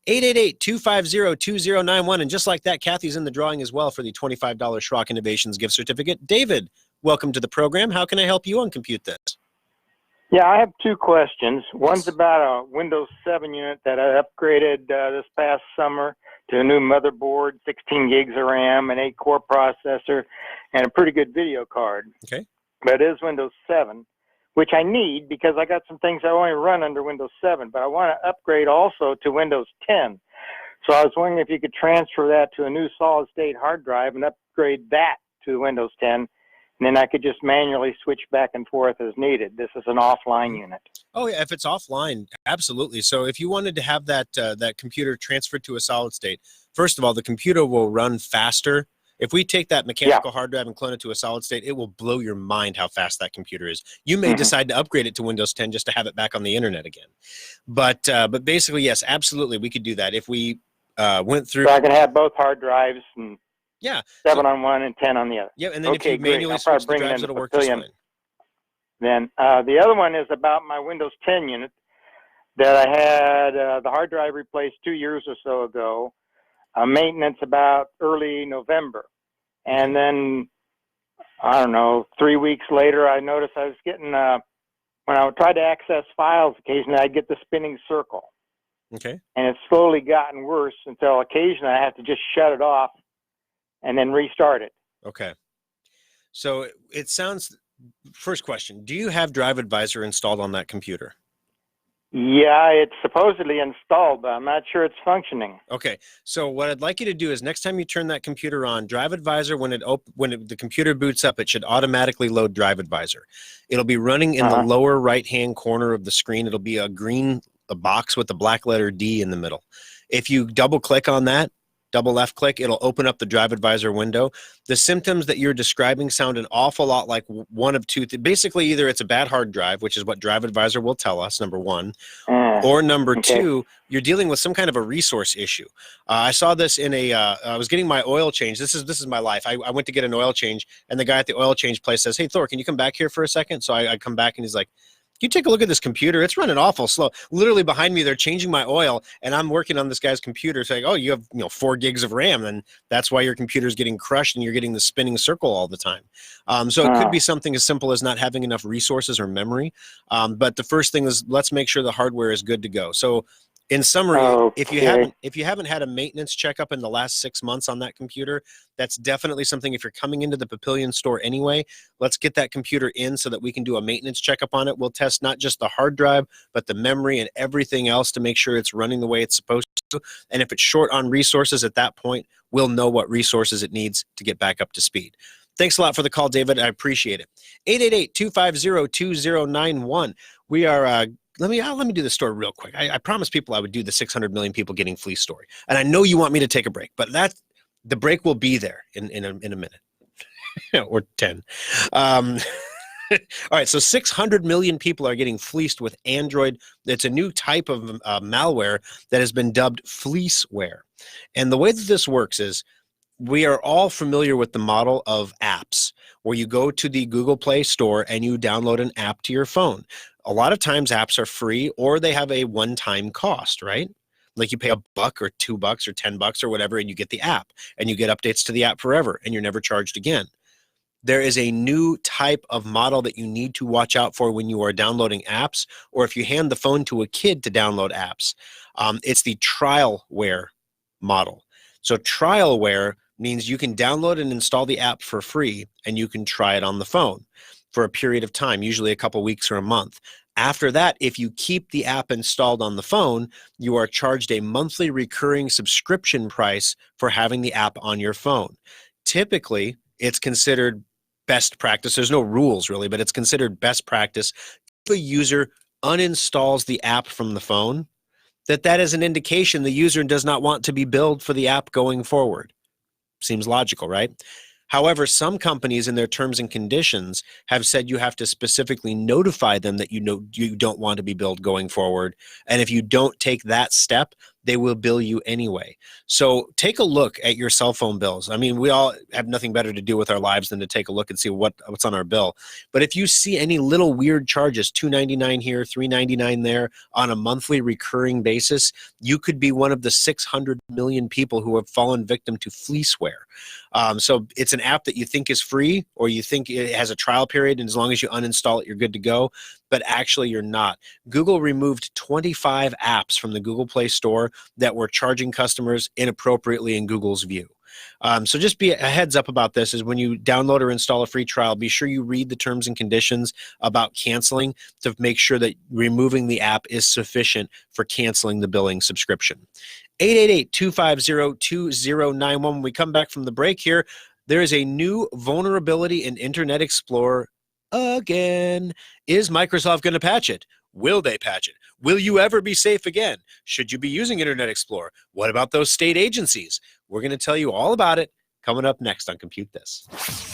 888-250-2091. And just like that, Kathy's in the drawing as well for the $25 Schrock Innovations gift certificate. David, welcome to the program. How can I help you on Compute This? Yeah, I have two questions. One's about a Windows 7 unit that I upgraded this past summer to a new motherboard, 16 gigs of RAM, an 8-core processor, and a pretty good video card. Okay. But it is Windows 7, which I need because I got some things I only run under Windows 7, but I want to upgrade also to Windows 10. So I was wondering if you could transfer that to a new solid-state hard drive and upgrade that to Windows 10. And then I could just manually switch back and forth as needed. This is an offline unit. Oh, yeah, if it's offline, absolutely. So if you wanted to have that that computer transferred to a solid state, first of all, the computer will run faster. If we take that mechanical hard drive and clone it to a solid state, it will blow your mind how fast that computer is. You may decide to upgrade it to Windows 10 just to have it back on the internet again. But basically, yes, absolutely, we could do that. If we went through... So I can have both hard drives and... Yeah. 7 on one and 10 on the other. Yeah, and then if you manually switch the drives, it'll work just fine. Then the other one is about my Windows 10 unit that I had the hard drive replaced 2 years or so ago, maintenance about early November. And then, I don't know, 3 weeks later, I noticed I was getting, when I would try to access files occasionally, I'd get the spinning circle. Okay. And it's slowly gotten worse until occasionally I have to just shut it off and then restart it. Okay. So it sounds, first question, do you have Drive Advisor installed on that computer? Yeah, it's supposedly installed, but I'm not sure it's functioning. Okay. So what I'd like you to do is next time you turn that computer on, Drive Advisor, when the computer boots up, it should automatically load Drive Advisor. It'll be running in the lower right-hand corner of the screen. It'll be a box with the black letter D in the middle. If you double-click on that, double left click, it'll open up the Drive Advisor window. The symptoms that you're describing sound an awful lot like one of two. Basically, either it's a bad hard drive, which is what Drive Advisor will tell us, number one, or number two, you're dealing with some kind of a resource issue. I saw this in I was getting my oil change. This is my life. I went to get an oil change, and the guy at the oil change place says, "Hey, Thor, can you come back here for a second?" So I come back, and he's like, "You take a look at this computer. It's running awful slow." Literally behind me, they're changing my oil, and I'm working on this guy's computer saying, "Oh, you have 4 gigs of RAM, and that's why your computer's getting crushed and you're getting the spinning circle all the time." So it could be something as simple as not having enough resources or memory. But the first thing is let's make sure the hardware is good to go. So in summary, if you haven't had a maintenance checkup in the last 6 months on that computer, that's definitely something. If you're coming into the Papillion store anyway, let's get that computer in so that we can do a maintenance checkup on it. We'll test not just the hard drive, but the memory and everything else to make sure it's running the way it's supposed to. And if it's short on resources at that point, we'll know what resources it needs to get back up to speed. Thanks a lot for the call, David. I appreciate it. 888-250-2091. We are let me do the story real quick. I promised people I would do the 600 million people getting fleeced story. And I know you want me to take a break, but the break will be there in a minute or 10. All right, so 600 million people are getting fleeced with Android. It's a new type of malware that has been dubbed fleeceware. And the way that this works is we are all familiar with the model of apps where you go to the Google Play Store and you download an app to your phone. A lot of times apps are free or they have a one-time cost, right? Like you pay $1 or $2 or $10 or whatever, and you get the app and you get updates to the app forever and you're never charged again. There is a new type of model that you need to watch out for when you are downloading apps, or if you hand the phone to a kid to download apps. It's the trialware model. So trialware means you can download and install the app for free and you can try it on the phone for a period of time, usually a couple weeks or a month. After that, if you keep the app installed on the phone, you are charged a monthly recurring subscription price for having the app on your phone. Typically, it's considered best practice. There's no rules really, but it's considered best practice if a user uninstalls the app from the phone, that is an indication the user does not want to be billed for the app going forward. Seems logical, right? However, some companies in their terms and conditions have said you have to specifically notify them that you don't want to be billed going forward. And if you don't take that step, they will bill you anyway. So take a look at your cell phone bills. I mean, we all have nothing better to do with our lives than to take a look and see what's on our bill. But if you see any little weird charges, $2.99 here, $3.99 there, on a monthly recurring basis, you could be one of the 600 million people who have fallen victim to fleeceware. So it's an app that you think is free, or you think it has a trial period, and as long as you uninstall it, you're good to go. But actually, you're not. Google removed 25 apps from the Google Play Store that were charging customers inappropriately in Google's view. So just be a heads up about this, is when you download or install a free trial, be sure you read the terms and conditions about canceling to make sure that removing the app is sufficient for canceling the billing subscription. 888-250-2091. When we come back from the break here, there is a new vulnerability in Internet Explorer again. Is Microsoft going to patch it? Will they patch it? Will you ever be safe again? Should you be using Internet Explorer? What about those state agencies? We're going to tell you all about it coming up next on Compute This.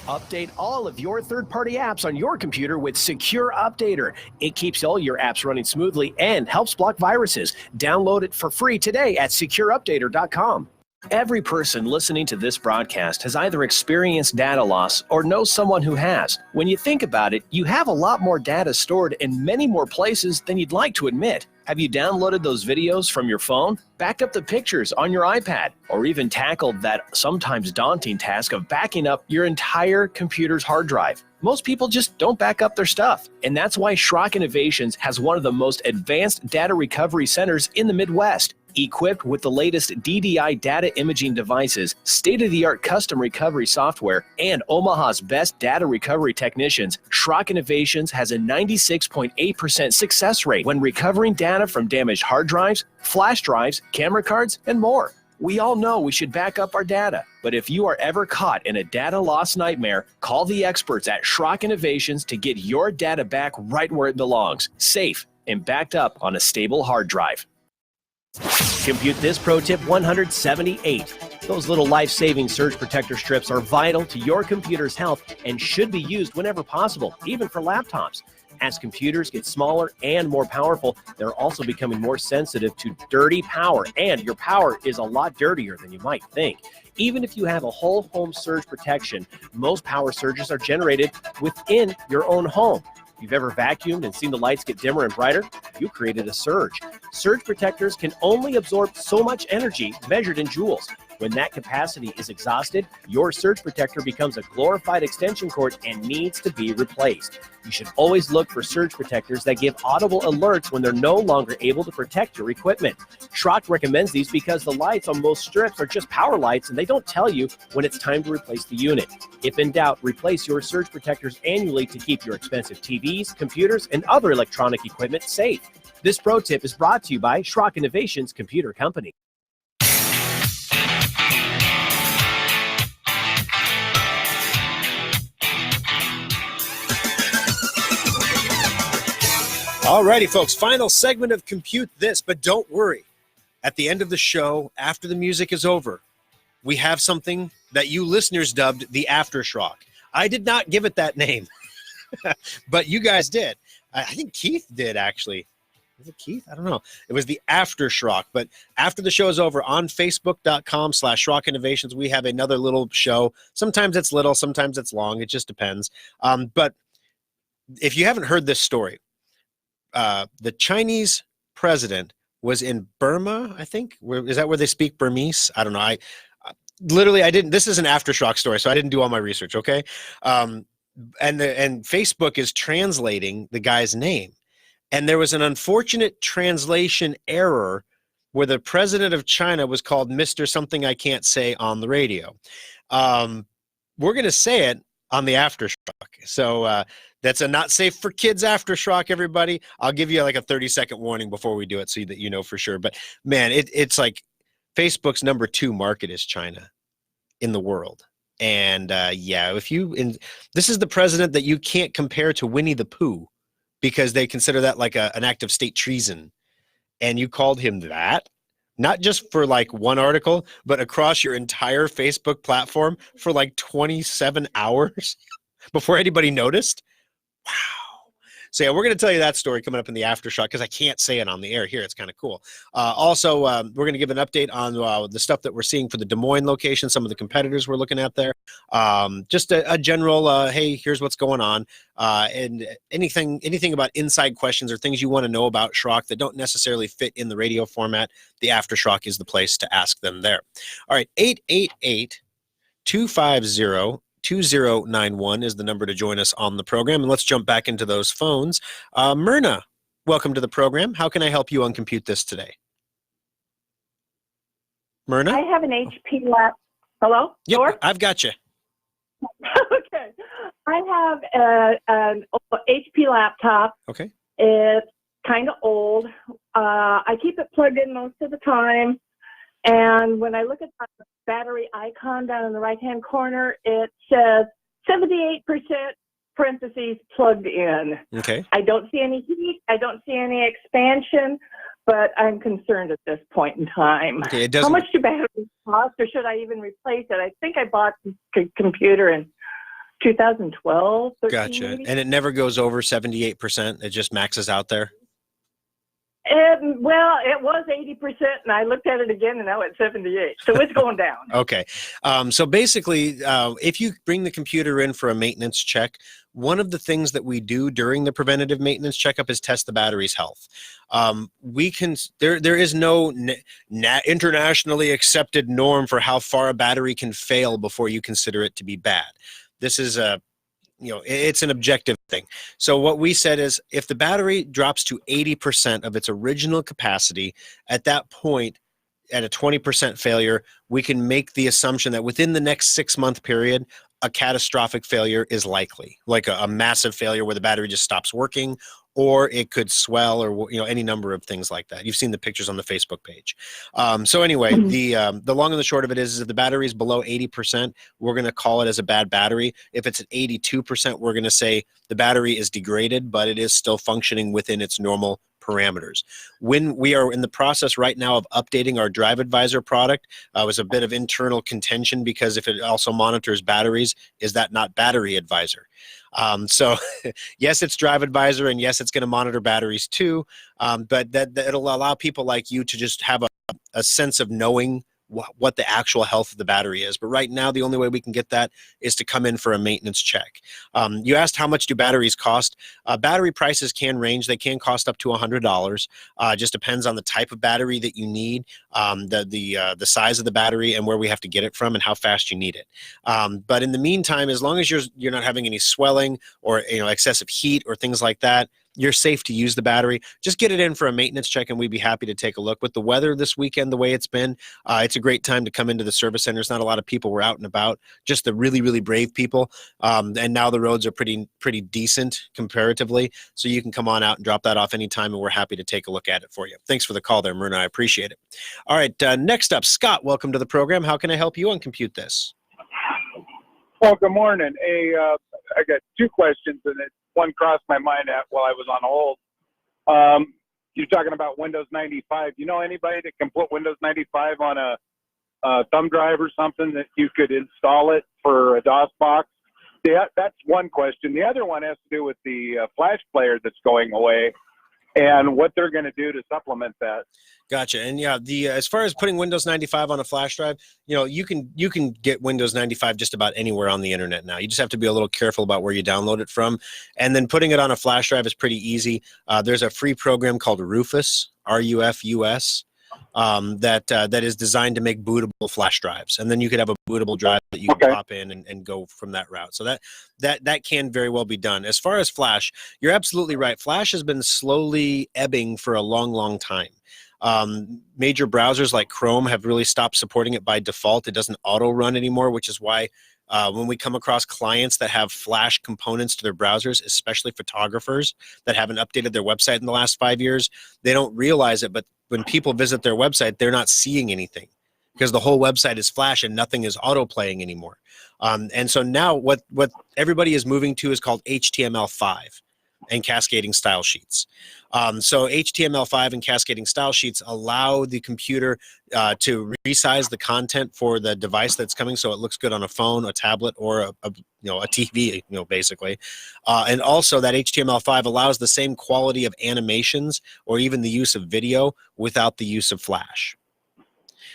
Update all of your third-party apps on your computer with Secure Updater. It keeps all your apps running smoothly and helps block viruses. Download it for free today at secureupdater.com. Every person listening to this broadcast has either experienced data loss or knows someone who has. When you think about it, you have a lot more data stored in many more places than you'd like to admit. Have you downloaded those videos from your phone, backed up the pictures on your iPad, or even tackled that sometimes daunting task of backing up your entire computer's hard drive? Most people just don't back up their stuff. And that's why Schrock Innovations has one of the most advanced data recovery centers in the Midwest. Equipped with the latest DDI data imaging devices, state-of-the-art custom recovery software, and Omaha's best data recovery technicians, Schrock Innovations has a 96.8% success rate when recovering data from damaged hard drives, flash drives, camera cards, and more. We all know we should back up our data, but if you are ever caught in a data loss nightmare, call the experts at Schrock Innovations to get your data back right where it belongs, safe and backed up on a stable hard drive. Compute This Pro Tip 178. Those little life-saving surge protector strips are vital to your computer's health and should be used whenever possible, even for laptops. As computers get smaller and more powerful, they're also becoming more sensitive to dirty power, and your power is a lot dirtier than you might think. Even if you have a whole home surge protection, most power surges are generated within your own home. If you've ever vacuumed and seen the lights get dimmer and brighter, you created a surge. Surge protectors can only absorb so much energy measured in joules. When that capacity is exhausted, your surge protector becomes a glorified extension cord and needs to be replaced. You should always look for surge protectors that give audible alerts when they're no longer able to protect your equipment. Schrock recommends these because the lights on most strips are just power lights and they don't tell you when it's time to replace the unit. If in doubt, replace your surge protectors annually to keep your expensive TVs, computers, and other electronic equipment safe. This pro tip is brought to you by Schrock Innovations Computer Company. Alrighty, folks, final segment of Compute This, but don't worry. At the end of the show, after the music is over, we have something that you listeners dubbed the Aftershock. I did not give it that name, but you guys did. I think Keith did, actually. Was it Keith? I don't know. It was the Aftershock. But after the show is over, on Facebook.com/Schrock Innovations, we have another little show. Sometimes it's little, sometimes it's long. It just depends. But if you haven't heard this story, the Chinese president was in Burma, I think. Is that where they speak Burmese? I don't know. I didn't. This is an Aftershock story, so I didn't do all my research. Okay, and Facebook is translating the guy's name, and there was an unfortunate translation error where the president of China was called Mr. Something I can't say on the radio. We're going to say it on the Aftershock. So that's a not safe for kids Aftershock, everybody. I'll give you like a 30-second warning before we do it so that you know for sure. But man, it's like Facebook's number 2 market is China in the world. And this is the president that you can't compare to Winnie the Pooh because they consider that like an act of state treason. And you called him that, not just for like one article, but across your entire Facebook platform for like 27 hours before anybody noticed. Wow. So yeah, we're going to tell you that story coming up in the aftershock because I can't say it on the air here. It's kind of cool. Also, we're going to give an update on the stuff that we're seeing for the Des Moines location, some of the competitors we're looking at there. Just a general, hey, here's what's going on. And anything about inside questions or things you want to know about Schrock that don't necessarily fit in the radio format, the aftershock is the place to ask them there. All right, 888-250-2091 is the number to join us on the program. And let's jump back into those phones. Myrna, welcome to the program. How can I help you on ComputeThis today? Myrna? I have an HP lap. Hello? Yep, Or? I've got you. Okay. I have an HP laptop. Okay. It's kind of old. I keep it plugged in most of the time. And when I look at the battery icon down in the right-hand corner, it says 78% parentheses plugged in. Okay. I don't see any heat. I don't see any expansion, but I'm concerned at this point in time. Okay, it How doesn't. much do batteries cost, or should I even replace it? I think I bought the computer in 2012, 13 Gotcha. maybe. And it never goes over 78%. It just maxes out there. Well, it was 80%, and I looked at it again, and now it's 78. So it's going down. Okay. So basically, if you bring the computer in for a maintenance check, one of the things that we do during the preventative maintenance checkup is test the battery's health. There is no internationally accepted norm for how far a battery can fail before you consider it to be bad. This is it's an objective thing. So what we said is if the battery drops to 80% of its original capacity, at that point, at a 20% failure, we can make the assumption that within the next 6-month period, a catastrophic failure is likely, like a massive failure where the battery just stops working, or it could swell, or any number of things like that. You've seen the pictures on the Facebook page. So anyway, the long and the short of it is if the battery is below 80%, we're going to call it as a bad battery. If it's at 82%, we're going to say the battery is degraded, but it is still functioning within its normal parameters. When we are in the process right now of updating our Drive Advisor product, it was a bit of internal contention because if it also monitors batteries, is that not Battery Advisor? So yes, it's Drive Advisor, and yes, it's going to monitor batteries too, but it'll allow people like you to just have a sense of knowing what the actual health of the battery is. But right now, the only way we can get that is to come in for a maintenance check. You asked how much do batteries cost? Battery prices can range. They can cost up to $100. Just depends on the type of battery that you need, the size of the battery, and where we have to get it from, and how fast you need it. But in the meantime, as long as you're not having any swelling or excessive heat or things like that, you're safe to use the battery. Just get it in for a maintenance check, and we'd be happy to take a look. With the weather this weekend, the way it's been, it's a great time to come into the service center. There's not a lot of people were out and about, just the really, really brave people. And now the roads are pretty decent comparatively, so you can come on out and drop that off anytime, and we're happy to take a look at it for you. Thanks for the call there, Myrna. I appreciate it. All right, next up, Scott, welcome to the program. How can I help you on ComputeThis? Well, good morning. I got two questions, and one crossed my mind while I was on hold. You're talking about Windows 95. You know anybody that can put Windows 95 on a thumb drive or something that you could install it for a DOS box? Yeah, that's one question. The other one has to do with the Flash player that's going away and what they're going to do to supplement that. Gotcha. And yeah, as far as putting Windows 95 on a flash drive, you can get Windows 95 just about anywhere on the internet now. You just have to be a little careful about where you download it from. And then putting it on a flash drive is pretty easy. There's a free program called Rufus, R-U-F-U-S, that is designed to make bootable flash drives. And then you could have a bootable drive that you can pop in and go from that route. So that can very well be done. As far as Flash, you're absolutely right. Flash has been slowly ebbing for a long, long time. Major browsers like Chrome have really stopped supporting it by default. It doesn't auto run anymore, which is why when we come across clients that have Flash components to their browsers, especially photographers that haven't updated their website in the last 5 years, they don't realize it. But when people visit their website, they're not seeing anything because the whole website is Flash and nothing is auto playing anymore. And so now what everybody is moving to is called HTML5. and cascading style sheets. So HTML5 and cascading style sheets allow the computer to resize the content for the device that's coming, so it looks good on a phone, a tablet, or a TV, basically. And also that HTML5 allows the same quality of animations or even the use of video without the use of Flash.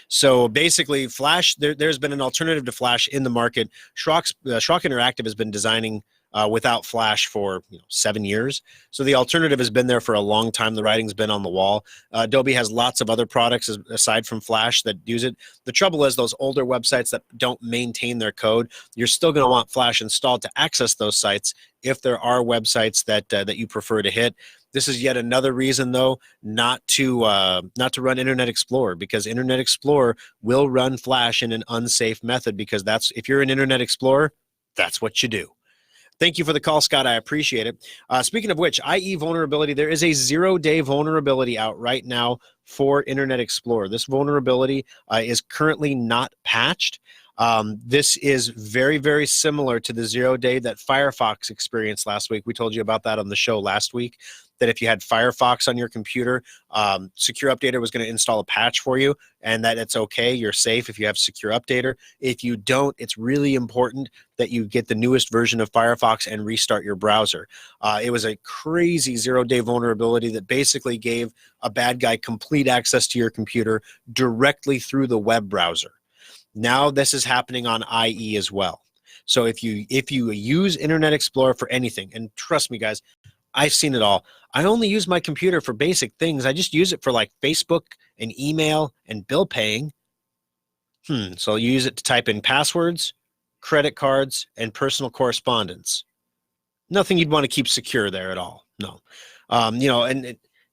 So basically, Flash, there's been an alternative to Flash in the market. Schrock Interactive has been designing without Flash for 7 years. So the alternative has been there for a long time. The writing's been on the wall. Adobe has lots of other products aside from Flash that use it. The trouble is those older websites that don't maintain their code, you're still going to want Flash installed to access those sites if there are websites that you prefer to hit. This is yet another reason, though, not to run Internet Explorer, because Internet Explorer will run Flash in an unsafe method, because if you're an Internet Explorer, that's what you do. Thank you for the call, Scott. I appreciate it. Speaking of which, IE vulnerability, there is a 0-day vulnerability out right now for Internet Explorer. This vulnerability is currently not patched. This is very, very similar to the 0-day that Firefox experienced last week. We told you about that on the show last week, that if you had Firefox on your computer, Secure Updater was going to install a patch for you, and that it's okay, you're safe if you have Secure Updater. If you don't, it's really important that you get the newest version of Firefox and restart your browser. It was a crazy 0-day vulnerability that basically gave a bad guy complete access to your computer directly through the web browser. Now this is happening on IE as well. So if you use Internet Explorer for anything, and trust me, guys, I've seen it all. I only use my computer for basic things. I just use it for like Facebook and email and bill paying. So you use it to type in passwords, credit cards, and personal correspondence. Nothing you'd want to keep secure there at all. No.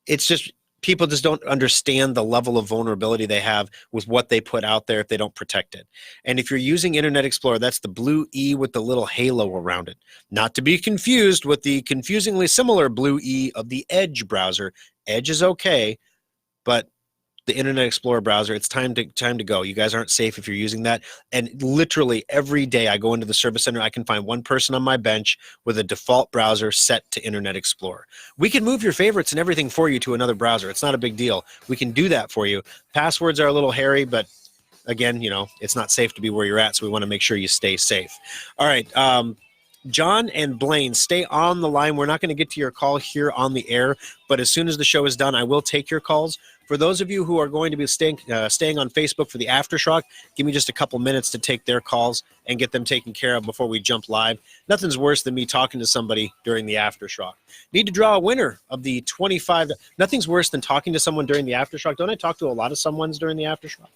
It's just, people just don't understand the level of vulnerability they have with what they put out there if they don't protect it. And if you're using Internet Explorer, that's the blue E with the little halo around it. Not to be confused with the confusingly similar blue E of the Edge browser. Edge is okay, but the Internet Explorer browser, it's time to go. You guys aren't safe if you're using that. And literally every day I go into the service center, I can find one person on my bench with a default browser set to Internet Explorer. We can move your favorites and everything for you to another browser. It's not a big deal. We can do that for you. Passwords are a little hairy, but again, it's not safe to be where you're at, so we want to make sure you stay safe. All right. John and Blaine, stay on the line. We're not going to get to your call here on the air, but as soon as the show is done, I will take your calls. For those of you who are going to be staying on Facebook for the Aftershock, give me just a couple minutes to take their calls and get them taken care of before we jump live. Nothing's worse than me talking to somebody during the Aftershock. Need to draw a winner of the 25. Nothing's worse than talking to someone during the Aftershock. Don't I talk to a lot of someones during the Aftershock?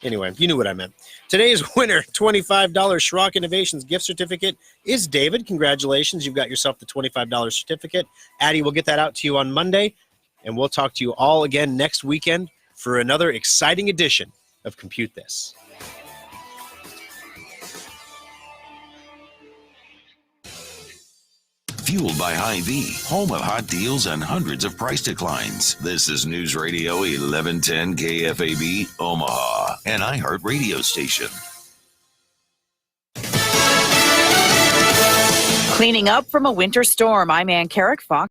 Anyway, you knew what I meant. Today's winner, $25 Schrock Innovations gift certificate, is David. Congratulations. You've got yourself the $25 certificate. Addie will get that out to you on Monday, and we'll talk to you all again next weekend for another exciting edition of Compute This. Fueled by Hy-Vee, home of hot deals and hundreds of price declines. This is News Radio 1110 KFAB, Omaha, an iHeart radio station. Cleaning up from a winter storm. I'm Ann Carrick, Fox